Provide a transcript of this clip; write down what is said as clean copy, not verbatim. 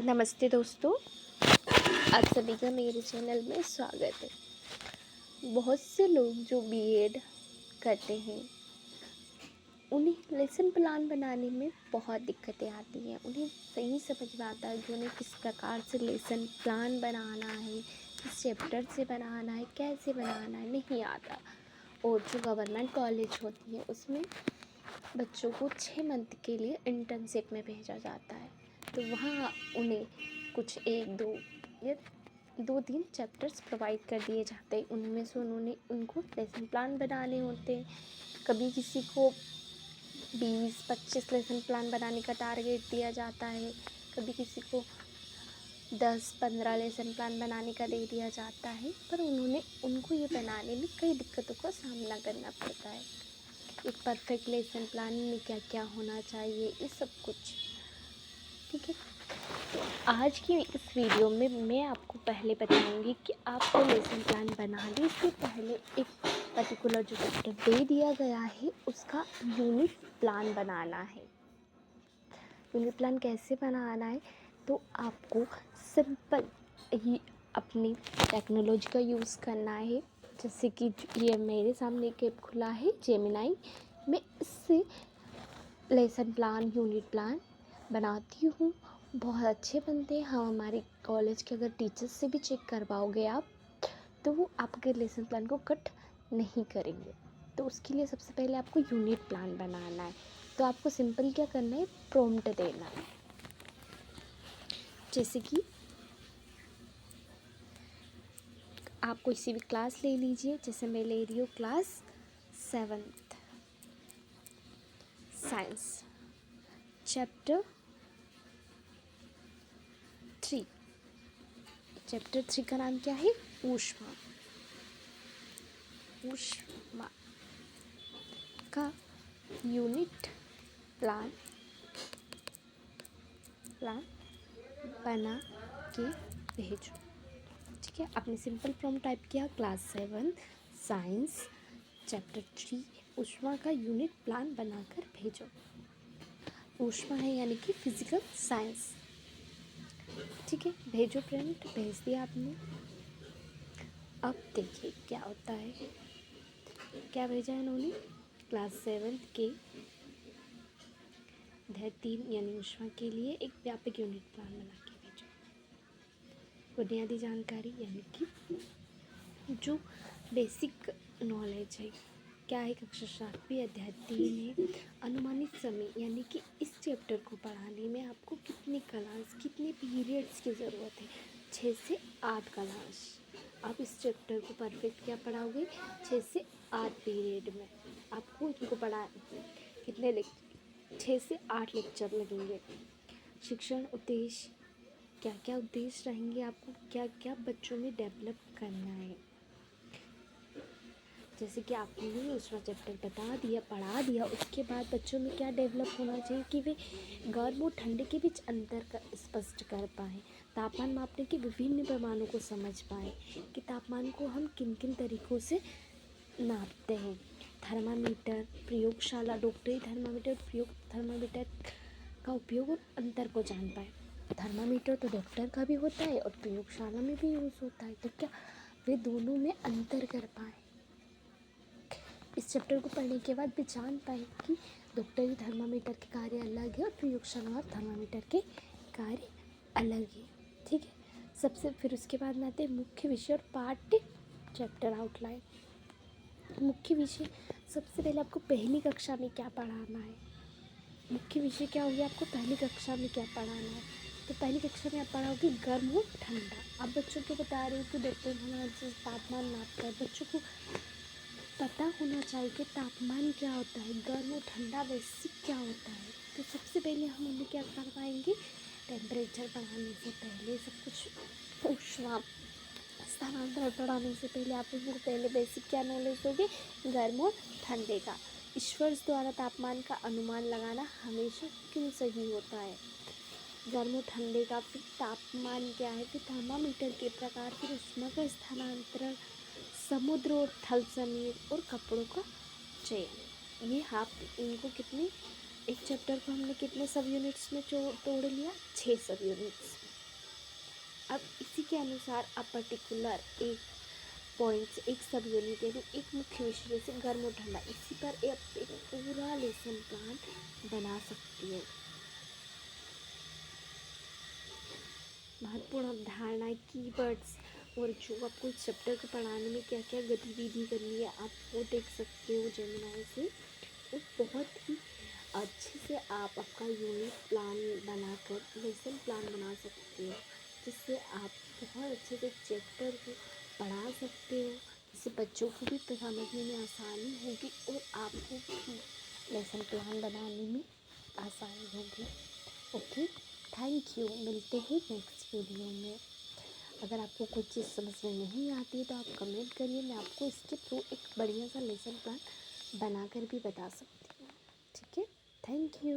नमस्ते दोस्तों, आप सभी का मेरे चैनल में स्वागत है। बहुत से लोग जो बीएड करते हैं उन्हें लेसन प्लान बनाने में बहुत दिक्कतें आती हैं। उन्हें सही समझ में आता है कि उन्हें किस प्रकार से लेसन प्लान बनाना है, किस चैप्टर से बनाना है, कैसे बनाना है, नहीं आता। और जो गवर्नमेंट कॉलेज होती है उसमें बच्चों को 6 मंथ के लिए इंटर्नशिप में भेजा जाता है, तो वहाँ उन्हें कुछ 1-2 या 2-3 चैप्टर्स प्रोवाइड कर दिए जाते हैं। उनमें से उनको लेसन प्लान बनाने होते हैं। कभी किसी को 20-25 लेसन प्लान बनाने का टारगेट दिया जाता है, कभी किसी को 10-15 लेसन प्लान बनाने का दे दिया जाता है, पर उनको ये बनाने में कई दिक्कतों का सामना करना पड़ता है। एक परफेक्ट लेसन प्लान में क्या क्या होना चाहिए, ये सब कुछ, ठीक है। तो आज की इस वीडियो में मैं आपको पहले बताऊंगी कि आपको लेसन प्लान बनाने से पहले एक पर्टिकुलर जो चैप्टर दे दिया गया है उसका यूनिट प्लान बनाना है। यूनिट प्लान कैसे बनाना है, तो आपको सिंपल ही अपनी टेक्नोलॉजी का यूज़ करना है। जैसे कि ये मेरे सामने एक ऐप खुला है जेमिनाई, मैं इससे लेसन प्लान, यूनिट प्लान बनाती हूँ। बहुत अच्छे बनते हैं। हाँ, हमारे कॉलेज के अगर टीचर्स से भी चेक करवाओगे आप, तो वो आपके लेसन प्लान को कट नहीं करेंगे। तो उसके लिए सबसे पहले आपको यूनिट प्लान बनाना है। तो आपको सिंपल क्या करना है, प्रॉम्प्ट देना है। जैसे कि आप कोई सी भी क्लास ले लीजिए, जैसे मैं ले रही हूँ class 7th science, chapter 3। Chapter 3 का नाम क्या है, ऊष्मा। ऊष्मा का यूनिट प्लान बना के भेजो, ठीक है। आपने सिंपल प्रॉम्प्ट टाइप किया, क्लास 7 साइंस चैप्टर 3 ऊष्मा का यूनिट प्लान बनाकर भेजो। ऊष्मा है यानी कि फिजिकल साइंस, ठीक है। भेजो फ्रेंड, भेज दिया आपने। अब देखिए क्या होता है, क्या भेजा है इन्होंने, क्लास 7 के अध्याय 3 यानी ऊष्मा के लिए एक व्यापक यूनिट प्लान बना के भेजो। बुनियादी जानकारी यानी कि जो बेसिक नॉलेज है, क्या है, कक्षा 7 अध्याय 3 है। अनुमानित समय यानी कि इस चैप्टर को पढ़ाने में आपको कितनी क्लास, कितने पीरियड्स की ज़रूरत है, 6 से 8 क्लास। आप इस चैप्टर को परफेक्ट क्या पढ़ाओगे, 6 से 8 पीरियड में आपको इनको पढ़ा कितने 6 से 8 लेक्चर लगेंगे। शिक्षण उद्देश्य, क्या क्या उद्देश्य रहेंगे, आपको क्या क्या बच्चों में डेवलप करना है। जैसे कि आपने दूसरा चैप्टर बता दिया, पढ़ा दिया, उसके बाद बच्चों में क्या डेवलप होना चाहिए कि वे गर्म और ठंडे के बीच अंतर का स्पष्ट कर पाएँ। तापमान मापने के विभिन्न पैमानों को समझ पाएँ कि तापमान को हम किन किन तरीक़ों से नापते हैं। थर्मामीटर, प्रयोगशाला, डॉक्टरी थर्मामीटर, प्रयोग थर्मामीटर का उपयोग और अंतर को जान पाए। थर्मामीटर तो डॉक्टर का भी होता है और प्रयोगशाला में भी यूज़ होता है, तो क्या वे दोनों में अंतर कर पाए। इस चैप्टर को पढ़ने के बाद भी जान पाए कि डॉक्टरी थर्मामीटर के कार्य अलग है और प्रयोगशाला और थर्मामीटर के कार्य अलग है, ठीक है। सबसे फिर उसके बाद में आते हैं मुख्य विषय और पाठ्य चैप्टर आउटलाइन। मुख्य विषय, सबसे पहले आपको पहली कक्षा में क्या पढ़ाना है। मुख्य विषय क्या होगी, आपको पहली कक्षा में क्या पढ़ाना है। तो पहली कक्षा में आप पढ़ाओगे गर्म और ठंडा। आप बच्चों को बता रहे हो कि डॉक्टर हमारा तापमान नापता है, बच्चों को पता होना चाहिए कि तापमान क्या होता है, गर्म और ठंडा बेसिक क्या होता है। तो सबसे पहले हम उन्हें क्या करवाएंगे, टेम्परेचर बढ़ाने से पहले सब कुछ ऊष्मा स्थानांतरण पढ़ाने से पहले आप उनको पहले बेसिक क्या नॉलेज दोगे, गर्म और ठंडे का। ईश्वर द्वारा तापमान का अनुमान लगाना हमेशा क्यों सही होता है, गर्म और ठंडे का। फिर तापमान क्या है, फिर थर्मामीटर के प्रकार, फिर ऊष्मा का स्थानांतरण, समुद्र और थल समीर और कपड़ों का चयन। ये आप इनको कितने, एक चैप्टर को हमने कितने सब यूनिट्स में तोड़ लिया, 6 सब यूनिट्स। अब इसी के अनुसार आप पर्टिकुलर एक पॉइंट्स, एक सब यूनिट यानी एक मुख्य विषय जैसे गर्म और ठंडा, इसी पर आप एक पूरा लेसन प्लान बना सकती है। महत्वपूर्ण अवधारणाएं, कीवर्ड्स और जो आपको इस चैप्टर को पढ़ाने में क्या क्या गतिविधि करनी है आप वो देख सकते हो जेमिनाई से। और बहुत ही अच्छे से आप आपका यूनिट प्लान बनाकर लेसन प्लान बना सकते हो, जिससे आप बहुत अच्छे से चैप्टर को पढ़ा सकते हो, जिससे बच्चों को भी समझने में आसानी होगी और आपको भी लेसन प्लान बनाने में आसानी होगी। Okay, thank you. मिलते हैं नेक्स्ट वीडियो में। अगर आपको कोई चीज़ समझ में नहीं आती है तो आप कमेंट करिए, मैं आपको इसके थ्रू एक बढ़िया सा लेसन प्लान बनाकर भी बता सकती हूँ। ठीक है, थैंक यू।